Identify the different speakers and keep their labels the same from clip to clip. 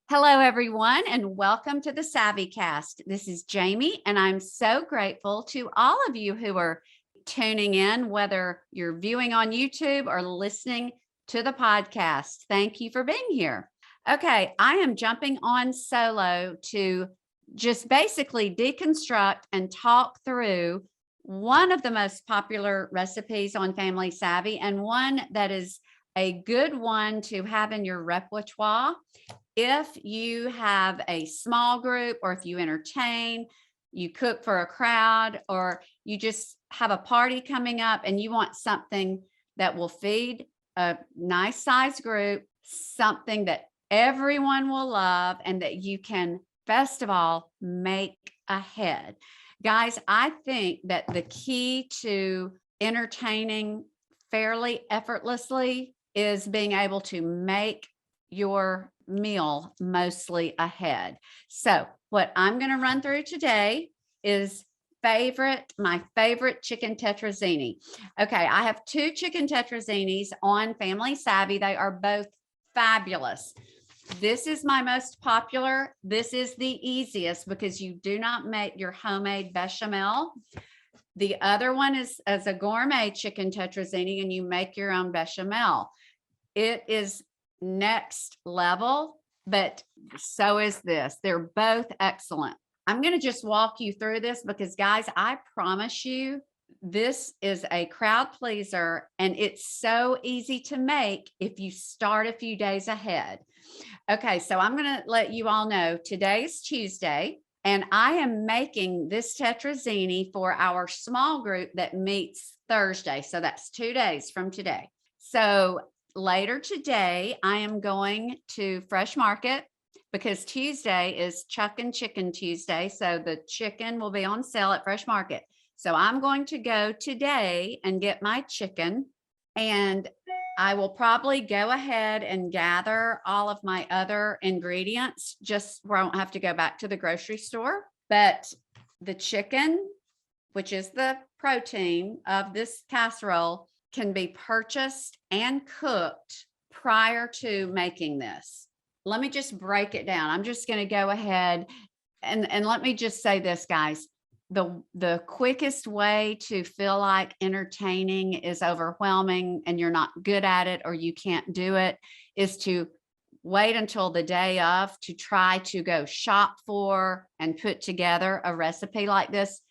Speaker 1: Hello, everyone, and welcome to the Savvy Cast. This is Jamie, and I'm so grateful to all of you who are tuning in, whether you're viewing on YouTube or listening to the podcast. Thank you for being here. Okay, I am jumping on solo to just basically deconstruct and talk through one of the most popular recipes on Family Savvy, and one that is a good one to have in your repertoire. If you have a small group, or if you entertain, you cook for a crowd, or you just have a party coming up and you want something that will feed a nice size group, something that everyone will love and that you can, best of all, make ahead. Guys, I think that the key to entertaining fairly effortlessly is being able to make your meal mostly ahead. So what I'm going to run through today is my favorite chicken tetrazzini. Okay, I have two chicken tetrazzinis on Family Savvy. They are both fabulous. This is my most popular. This is the easiest because you do not make your homemade bechamel. The other one is as a gourmet chicken tetrazzini, and you make your own bechamel. It is next level, but so is this. They're both excellent. I'm going to just walk you through this because, guys, I promise you, this is a crowd pleaser, and it's so easy to make if you start a few days ahead. Okay, so I'm going to let you all know today's Tuesday, and I am making this tetrazzini for our small group that meets Thursday. So that's 2 days from today. So later today, I am going to Fresh Market because Tuesday is Chuck and Chicken Tuesday. So the chicken will be on sale at Fresh Market. So I'm going to go today and get my chicken, and I will probably go ahead and gather all of my other ingredients just where I won't have to go back to the grocery store. But the chicken, which is the protein of this casserole, can be purchased and cooked prior to making this. Let me just break it down. I'm just going to go ahead and let me just say this, guys. The quickest way to feel like entertaining is overwhelming and you're not good at it or you can't do it is to wait until the day of to try to go shop for and put together a recipe like this.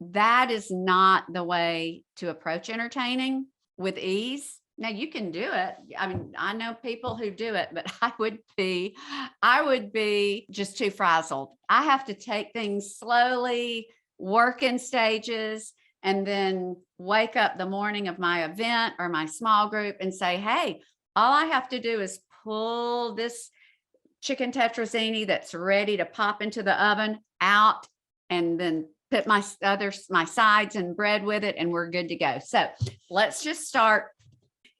Speaker 1: That is not the way to approach entertaining with ease. Now you can do it. I mean, I know people who do it, but I would be just too frazzled. I have to take things slowly, work in stages, and then wake up the morning of my event or my small group and say, hey, all I have to do is pull this chicken tetrazzini that's ready to pop into the oven out, and then put my sides and bread with it, and we're good to go. So let's just start.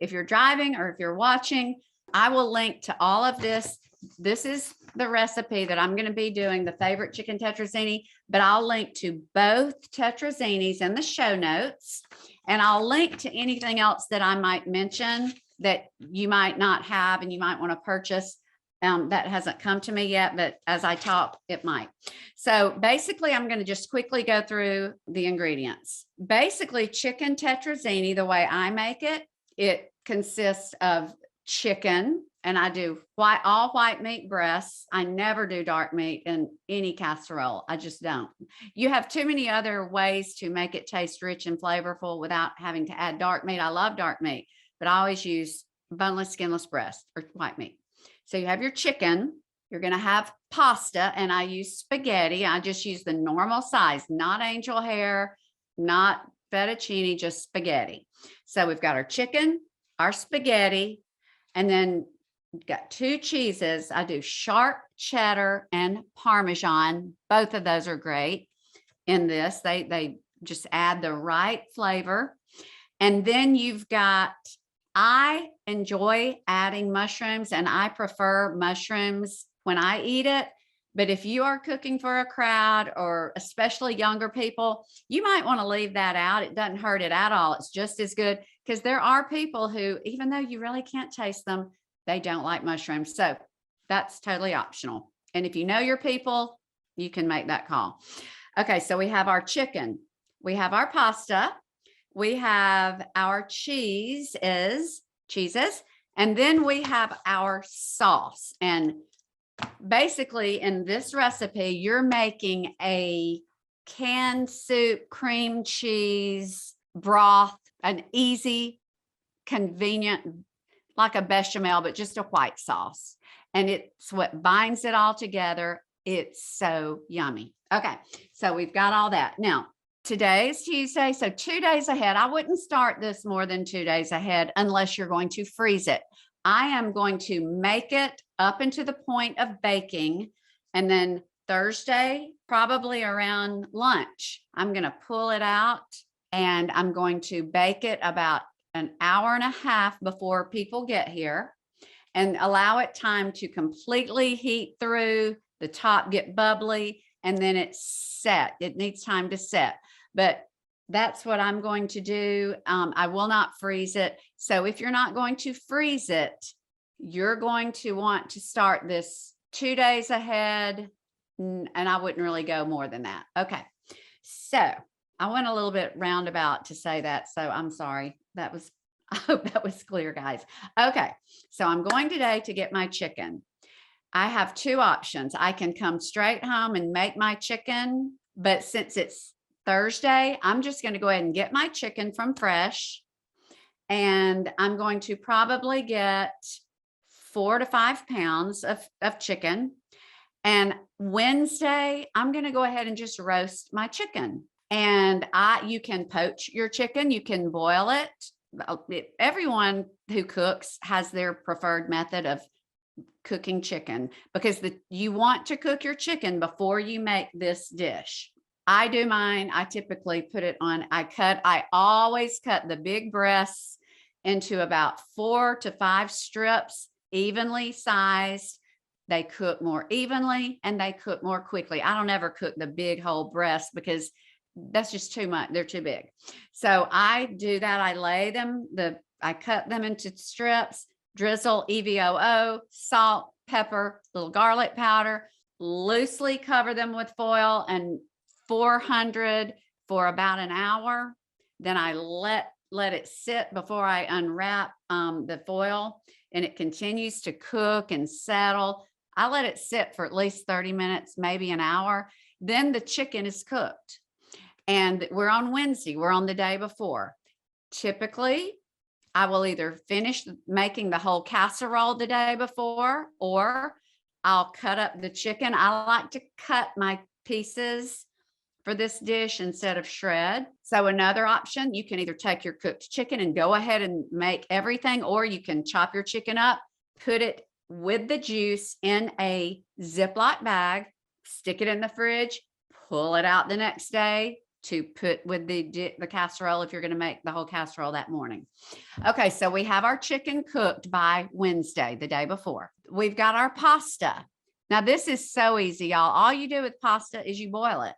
Speaker 1: If you're driving or if you're watching, I will link to all of this. This is the recipe that I'm going to be doing, the favorite chicken tetrazzini, but I'll link to both tetrazzinis in the show notes, and I'll link to anything else that I might mention that you might not have and you might want to purchase. That hasn't come to me yet, but as I talk, it might. So basically, I'm going to just quickly go through the ingredients. Basically, chicken tetrazzini, the way I make it, it consists of chicken, and I do all white meat breasts. I never do dark meat in any casserole. I just don't. You have too many other ways to make it taste rich and flavorful without having to add dark meat. I love dark meat, but I always use boneless, skinless breast or white meat. So you have your chicken, you're going to have pasta, and I use spaghetti. I just use the normal size, not angel hair, not fettuccine, just spaghetti. So we've got our chicken, our spaghetti, and then we've got 2 cheeses. I do sharp cheddar and Parmesan. Both of those are great in this. They just add the right flavor. And then you've got I enjoy adding mushrooms and I prefer mushrooms when I eat it. But if you are cooking for a crowd or especially younger people, you might want to leave that out. It doesn't hurt it at all. It's just as good because there are people who, even though you really can't taste them, they don't like mushrooms. So that's totally optional. And if you know your people, you can make that call. Okay, so we have our chicken, we have our pasta, we have our cheeses, and then we have our sauce. And basically in this recipe, you're making a canned soup, cream cheese broth, an easy, convenient, like a bechamel, but just a white sauce. And it's what binds it all together. It's so yummy. Okay, so we've got all that. Now, today is Tuesday, so 2 days ahead. I wouldn't start this more than 2 days ahead unless you're going to freeze it. I am going to make it up into the point of baking, and then Thursday, probably around lunch, I'm going to pull it out and I'm going to bake it about an hour and a half before people get here and allow it time to completely heat through, the top get bubbly, and then it's set. It needs time to set, but that's what I'm going to do. I will not freeze it. So if you're not going to freeze it, you're going to want to start this 2 days ahead, and I wouldn't really go more than that. Okay, so I went a little bit roundabout to say that, so I'm sorry. I hope that was clear, guys. Okay, so I'm going today to get my chicken. I have two options. I can come straight home and make my chicken, but since it's Thursday, I'm just going to go ahead and get my chicken from Fresh, and I'm going to probably get 4 to 5 pounds of chicken. And Wednesday, I'm going to go ahead and just roast my chicken. And you can poach your chicken, you can boil it. Everyone who cooks has their preferred method of cooking chicken because you want to cook your chicken before you make this dish. I do mine. I typically put it on, I always cut the big breasts into about 4 to 5 strips, evenly sized. They cook more evenly and they cook more quickly. I don't ever cook the big whole breast because that's just too much. They're too big. So I do that. I cut them into strips, drizzle EVOO, salt, pepper, little garlic powder, loosely cover them with foil and 400 for about an hour. Then I let it sit before I unwrap the foil, and it continues to cook and settle. I let it sit for at least 30 minutes, maybe an hour. Then the chicken is cooked. And we're on Wednesday, we're on the day before. Typically, I will either finish making the whole casserole the day before, or I'll cut up the chicken. I like to cut my pieces for this dish instead of shred. So another option, you can either take your cooked chicken and go ahead and make everything, or you can chop your chicken up, put it with the juice in a Ziploc bag, stick it in the fridge, pull it out the next day to put with the casserole if you're going to make the whole casserole that morning. Okay, so we have our chicken cooked by Wednesday, the day before. We've got our pasta. Now this is so easy, y'all. All you do with pasta is you boil it.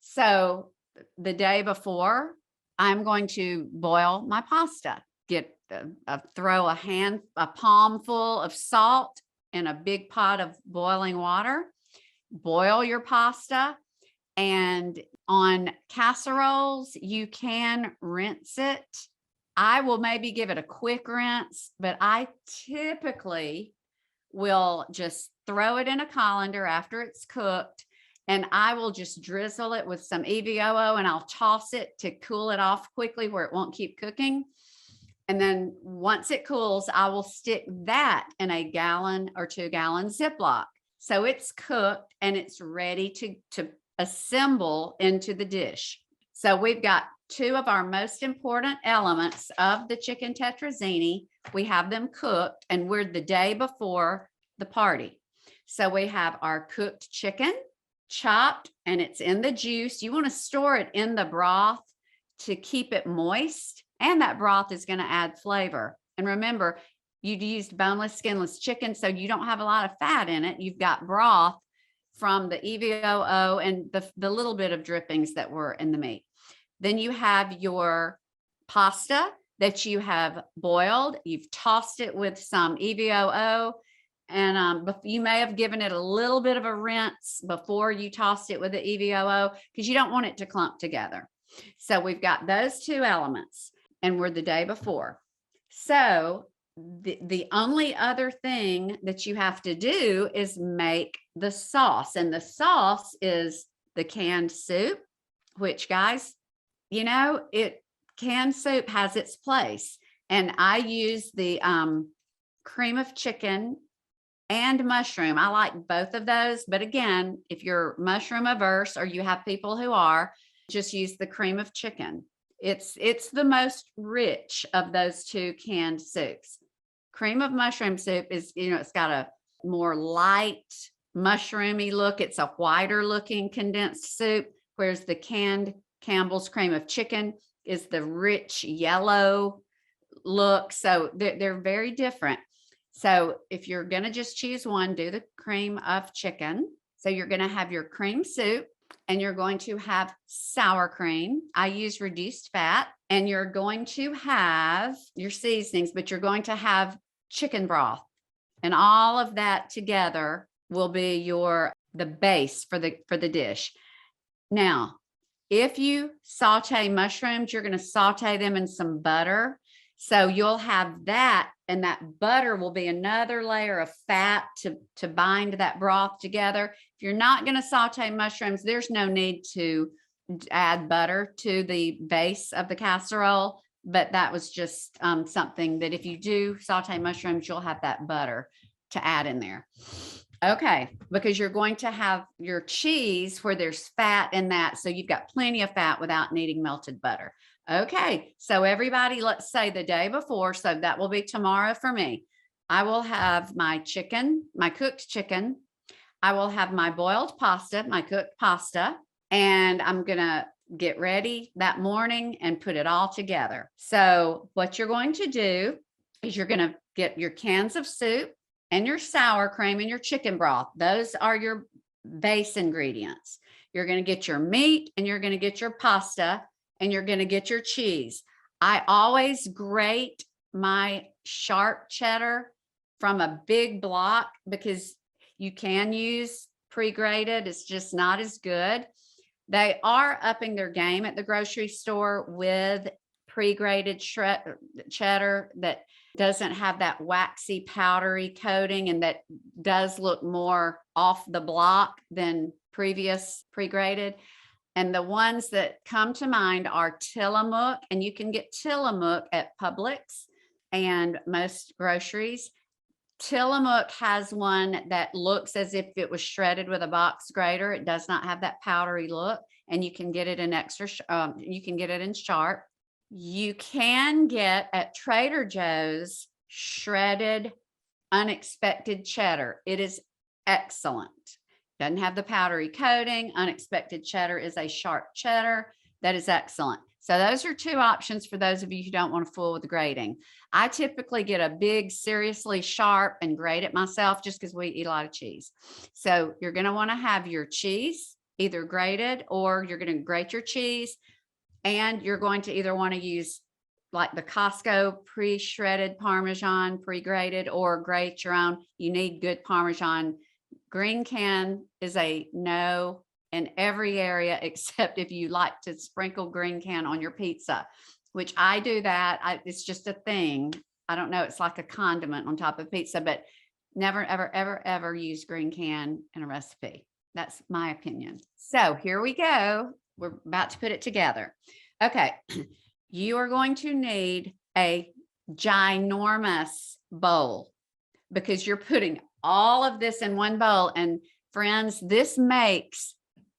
Speaker 1: So the day before, I'm going to boil my pasta. Throw a palm full of salt in a big pot of boiling water. Boil your pasta. And on casseroles, you can rinse it. I will maybe give it a quick rinse, but I typically will just throw it in a colander after it's cooked, and I will just drizzle it with some EVOO, and I'll toss it to cool it off quickly where it won't keep cooking. And then once it cools, I will stick that in a 1 gallon or 2 gallon Ziploc. So it's cooked and it's ready to assemble into the dish. So we've got 2 of our most important elements of the chicken tetrazzini. We have them cooked, and we're the day before the party. So we have our cooked chicken chopped, and it's in the juice. You want to store it in the broth to keep it moist, and that broth is going to add flavor. And remember, you used boneless, skinless chicken, so you don't have a lot of fat in it. You've got broth from the EVOO and the little bit of drippings that were in the meat. Then you have your pasta that you have boiled. You've tossed it with some EVOO, and you may have given it a little bit of a rinse before you tossed it with the EVOO because you don't want it to clump together. So we've got those two elements, and we're the day before. So the only other thing that you have to do is make the sauce, and the sauce is the canned soup, which, guys, you know, canned soup has its place. And I use the cream of chicken and mushroom. I like both of those. But again, if you're mushroom averse or you have people who are, just use the cream of chicken. It's the most rich of those two canned soups. Cream of mushroom soup is, you know, it's got a more light mushroomy look. It's a whiter looking condensed soup, whereas the canned Campbell's cream of chicken is the rich yellow look. So they're very different. So if you're going to just choose one, do the cream of chicken. So you're going to have your cream soup, and you're going to have sour cream. I use reduced fat, and you're going to have your seasonings, but you're going to have chicken broth, and all of that together will be the base for the dish. Now, if you saute mushrooms, you're going to saute them in some butter. So you'll have that, and that butter will be another layer of fat to bind that broth together. If you're not going to saute mushrooms, there's no need to add butter to the base of the casserole. But that was just something that if you do saute mushrooms, you'll have that butter to add in there. Okay, because you're going to have your cheese where there's fat in that. So you've got plenty of fat without needing melted butter. Okay, so everybody, let's say the day before, so that will be tomorrow for me. I will have my chicken, my cooked chicken. I will have my boiled pasta, my cooked pasta, and I'm going to get ready that morning and put it all together. So what you're going to do is you're going to get your cans of soup and your sour cream and your chicken broth. Those are your base ingredients. You're going to get your meat, and you're going to get your pasta, and you're going to get your cheese. I always grate my sharp cheddar from a big block because you can use pre-grated. It's just not as good. They are upping their game at the grocery store with pre-grated cheddar that doesn't have that waxy powdery coating, and that does look more off the block than previous pre-grated. And the ones that come to mind are Tillamook, and you can get Tillamook at Publix and most groceries. Tillamook has one that looks as if it was shredded with a box grater. It does not have that powdery look, and you can get it in you can get it in sharp. You can get at Trader Joe's shredded unexpected cheddar. It is excellent. Doesn't have the powdery coating. Unexpected cheddar is a sharp cheddar that is excellent. So those are two options for those of you who don't want to fool with the grating. I typically get a big, seriously sharp and grate it myself just because we eat a lot of cheese. So you're going to want to have your cheese either grated, or you're going to grate your cheese, and you're going to either want to use like the Costco pre-shredded Parmesan, pre-grated, or grate your own. You need good Parmesan. Green can is a no in every area, except if you like to sprinkle green can on your pizza, which I do that. It's just a thing. I don't know. It's like a condiment on top of pizza, but never, ever, ever, ever use green can in a recipe. That's my opinion. So here we go. We're about to put it together. Okay. You are going to need a ginormous bowl because you're putting all of this in one bowl. And friends, this makes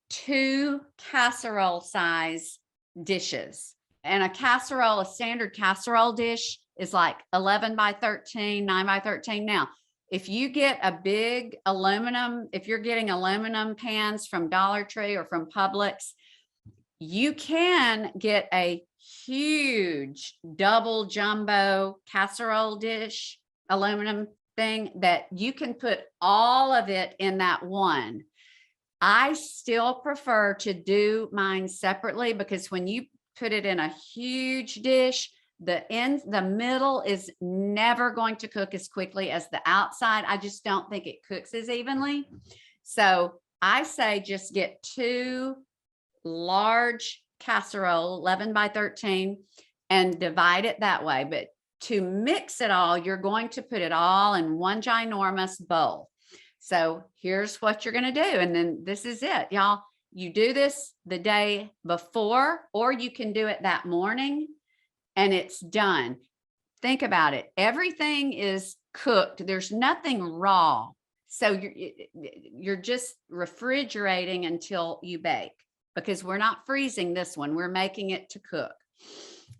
Speaker 1: 2 casserole size dishes. And a standard casserole dish is like 11 by 13, 9 by 13. Now, if you get a big aluminum, if you're getting aluminum pans from Dollar Tree or from Publix, you can get a huge double jumbo casserole dish, aluminum thing that you can put all of it in that one. I still prefer to do mine separately because when you put it in a huge dish, the middle is never going to cook as quickly as the outside. I just don't think it cooks as evenly. So I say just get 2 large casserole, 11 by 13, and divide it that way. But to mix it all, you're going to put it all in one ginormous bowl. So here's what you're going to do. And then this is it, y'all. You do this the day before, or you can do it that morning and it's done. Think about it. Everything is cooked. There's nothing raw. So you're just refrigerating until you bake, because we're not freezing this one. We're making it to cook.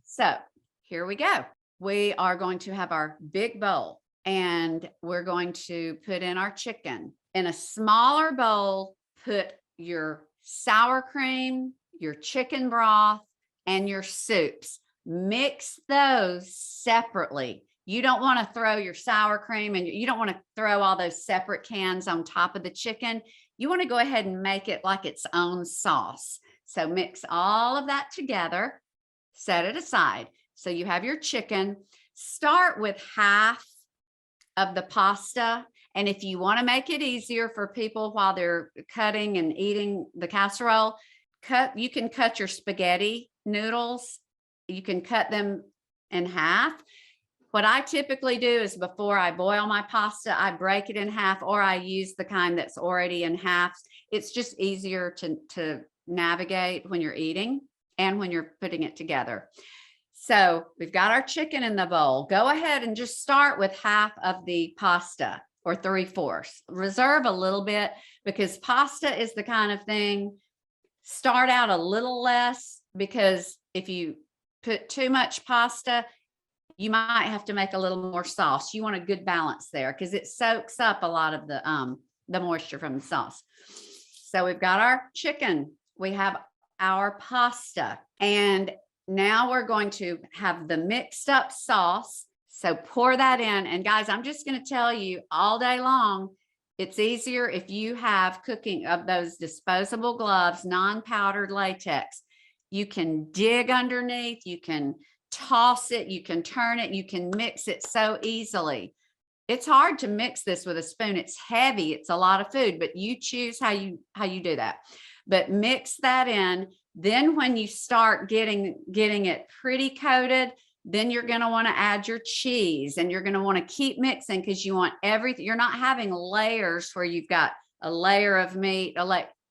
Speaker 1: So here we go. We are going to have our big bowl and we're going to put in our chicken. In a smaller bowl, put your sour cream, your chicken broth, and your soups. Mix those separately. You don't want to throw your sour cream and you don't want to throw all those separate cans on top of the chicken. You want to go ahead and make it like its own sauce. So mix all of that together, set it aside. So you have your chicken. Start with half of the pasta. And if you want to make it easier for people while they're cutting and eating the casserole, you can cut your spaghetti noodles. You can cut them in half. What I typically do is before I boil my pasta, I break it in half, or I use the kind that's already in half. It's just easier to navigate when you're eating and when you're putting it together. So we've got our chicken in the bowl. Go ahead and just start with half of the pasta, or 3/4. Reserve a little bit, because pasta is the kind of thing, start out a little less, because if you put too much pasta, you might have to make a little more sauce. You want a good balance there because it soaks up a lot of the moisture from the sauce. So we've got our chicken, we have our pasta, and now we're going to have the mixed up sauce. So pour that in. And guys, I'm just going to tell you all day long, it's easier if you have cooking of those disposable gloves, non-powdered latex. You can dig underneath, you can toss it, you can turn it, you can mix it so easily. It's hard to mix this with a spoon. It's heavy. It's a lot of food, but you choose how you do that. But mix that in. Then when you start getting it pretty coated, then you're going to want to add your cheese, and you're going to want to keep mixing because you want everything. You're not having layers where you've got a layer of meat,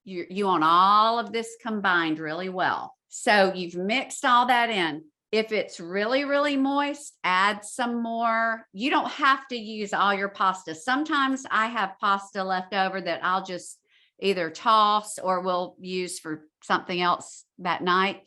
Speaker 1: you want all of this combined really well. So you've mixed all that in. If it's really, really moist, add some more. You don't have to use all your pasta. Sometimes I have pasta left over that I'll just either toss or we'll use for something else that night.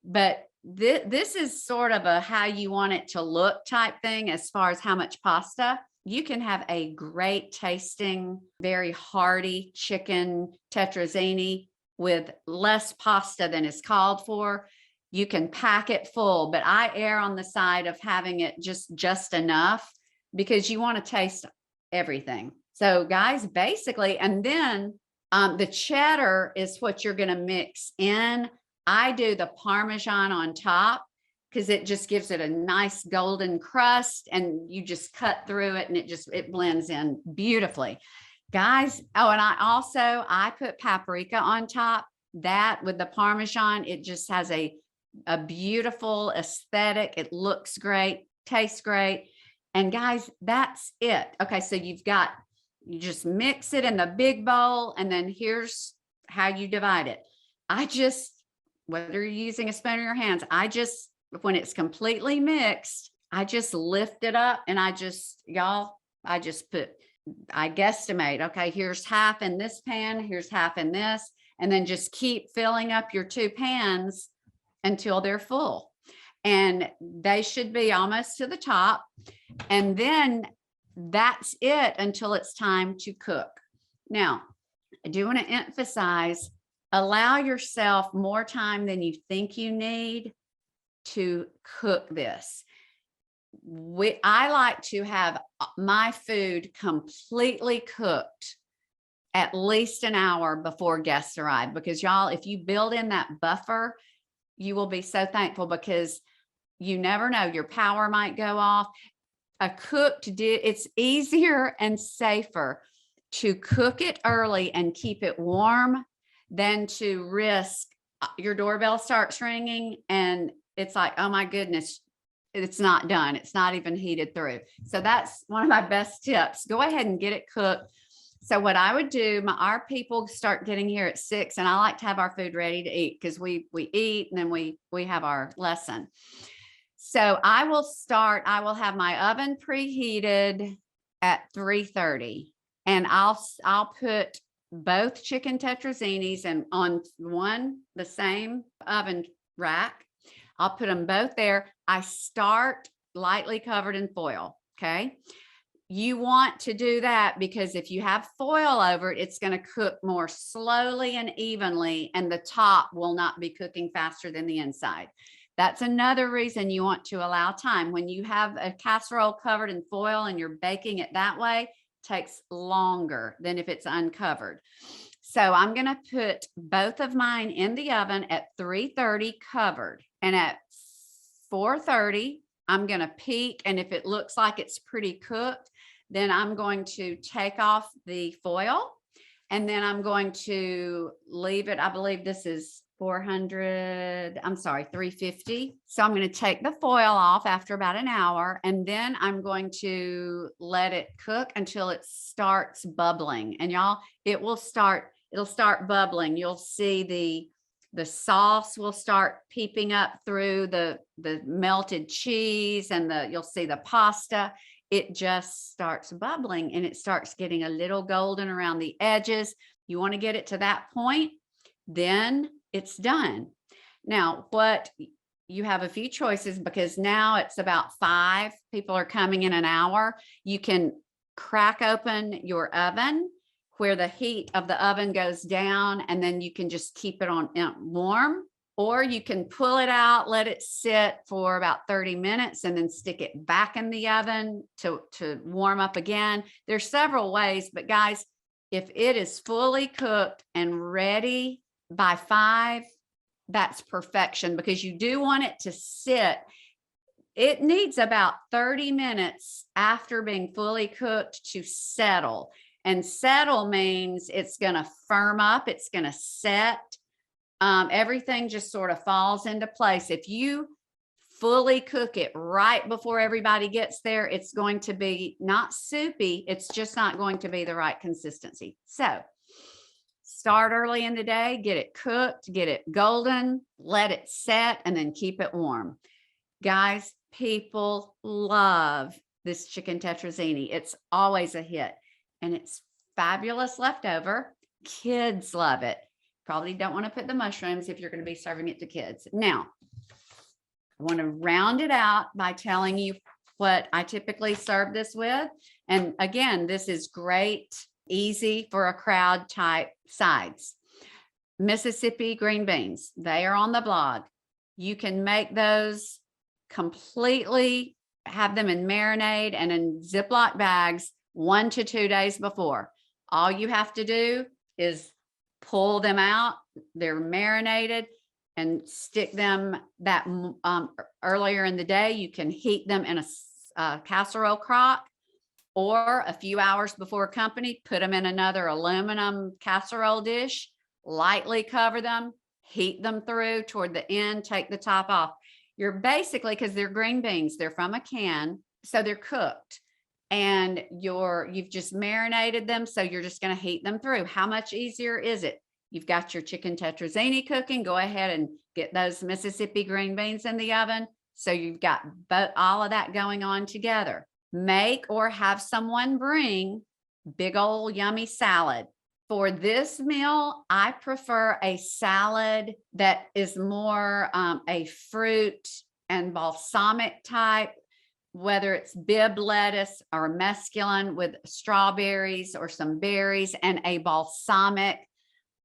Speaker 1: But this is sort of a how you want it to look type thing as far as how much pasta. You can have a great tasting, very hearty chicken tetrazzini with less pasta than is called for. You can pack it full, but I err on the side of having it just enough, because you want to taste everything. So guys, basically, and then the cheddar is what you're going to mix in. I do the Parmesan on top because it just gives it a nice golden crust, and you just cut through it and it blends in beautifully. Guys, oh, and I put paprika on top. That with the Parmesan, it just has a beautiful aesthetic. It looks great, tastes great. And guys, that's it. Okay, so you just mix it in the big bowl, and then here's how you divide it. Whether you're using a spoon or your hands, when it's completely mixed, I just lift it up and I guesstimate, okay, here's half in this pan, here's half in this, and then just keep filling up your 2 pans until they're full. And they should be almost to the top. And then that's it until it's time to cook. Now, I do want to emphasize, allow yourself more time than you think you need to cook this. I like to have my food completely cooked at least an hour before guests arrive, because y'all, if you build in that buffer, you will be so thankful, because you never know, your power might go off. It's easier and safer to cook it early and keep it warm than to risk your doorbell starts ringing and it's like, oh my goodness, it's not done. It's not even heated through. So that's one of my best tips. Go ahead and get it cooked. So what I would do, our people start getting here at 6, and I like to have our food ready to eat, because we eat and then we have our lesson. So I will have my oven preheated at 3:30, and I'll put both chicken tetrazzinis and on the same oven rack. I'll put them both there. I start lightly covered in foil. Okay. You want to do that because if you have foil over it, it's going to cook more slowly and evenly, and the top will not be cooking faster than the inside. That's another reason you want to allow time. When you have a casserole covered in foil and you're baking it that way, it takes longer than if it's uncovered. So I'm going to put both of mine in the oven at 3:30 covered, and at 4:30, I'm going to peek. And if it looks like it's pretty cooked, then I'm going to take off the foil, and then I'm going to leave it. I believe this is 350. So I'm going to take the foil off after about an hour, and then I'm going to let it cook until it starts bubbling. And y'all, it'll start bubbling. You'll see the sauce will start peeping up through the melted cheese, and you'll see the pasta. It just starts bubbling, and it starts getting a little golden around the edges. You want to get it to that point, then it's done. Now, you have a few choices, because now it's about 5 people are coming in an hour. You can crack open your oven where the heat of the oven goes down, and then you can just keep it on warm, or you can pull it out, let it sit for about 30 minutes, and then stick it back in the oven to warm up again. There's several ways, but guys, if it is fully cooked and ready by 5, that's perfection, because you do want it to sit. It needs about 30 minutes after being fully cooked to settle. And settle means it's going to firm up, it's going to set. Everything just sort of falls into place. If you fully cook it right before everybody gets there, it's going to be not soupy. It's just not going to be the right consistency. So start early in the day, get it cooked, get it golden, let it set, and then keep it warm. Guys, people love this chicken tetrazzini. It's always a hit, and it's fabulous leftover. Kids love it. Probably don't want to put the mushrooms if you're going to be serving it to kids. Now, I want to round it out by telling you what I typically serve this with. And again, this is great, easy for a crowd type sides. Mississippi green beans, they are on the blog. You can make those completely, have them in marinade and in Ziploc bags 1 to 2 days before. All you have to do is pull them out. They're marinated, and stick them that earlier in the day. You can heat them in a casserole crock, or a few hours before company, put them in another aluminum casserole dish, lightly cover them, heat them through toward the end, take the top off. You're basically, because they're green beans, they're from a can, so they're cooked. And you've just marinated them, so you're just going to heat them through. How much easier is it? You've got your chicken tetrazzini cooking. Go ahead and get those Mississippi green beans in the oven. So you've got all of that going on together. Make or have someone bring big old yummy salad. For this meal, I prefer a salad that is more a fruit and balsamic type, whether it's Bibb lettuce or mesclun with strawberries or some berries, and a balsamic,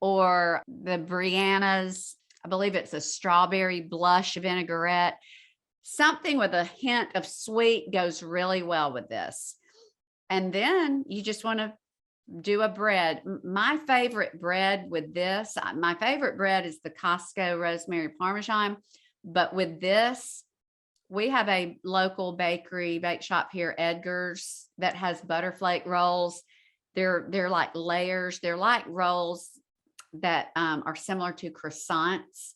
Speaker 1: or the Brianna's I believe it's a strawberry blush vinaigrette. Something with a hint of sweet goes really well with this. And then you just want to do a bread. My favorite bread with this, my favorite bread is the Costco rosemary Parmesan. But with this, we have a local bake shop here, Edgar's, that has butterflake rolls. They're like layers. They're like rolls that are similar to croissants.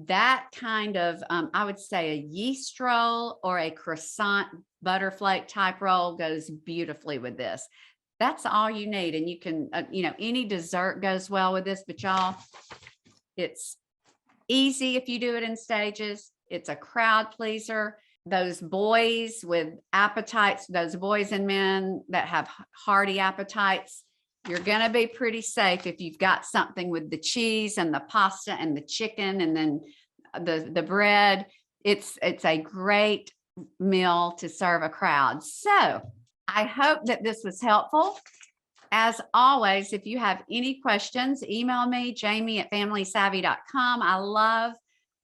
Speaker 1: That kind of, I would say a yeast roll or a croissant butterflake type roll goes beautifully with this. That's all you need. And you can, any dessert goes well with this, but y'all, it's easy if you do it in stages. It's a crowd pleaser. Those boys with appetites, those boys and men that have hearty appetites, you're going to be pretty safe if you've got something with the cheese and the pasta and the chicken and then the bread. It's a great meal to serve a crowd. So I hope that this was helpful. As always, if you have any questions, email me, jamie@familysavvy.com. I love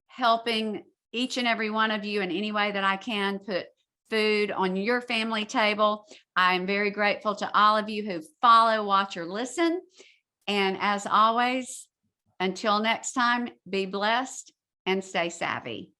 Speaker 1: helping each and every one of you in any way that I can put food on your family table. I'm very grateful to all of you who follow, watch, or listen. And as always, until next time, be blessed and stay savvy.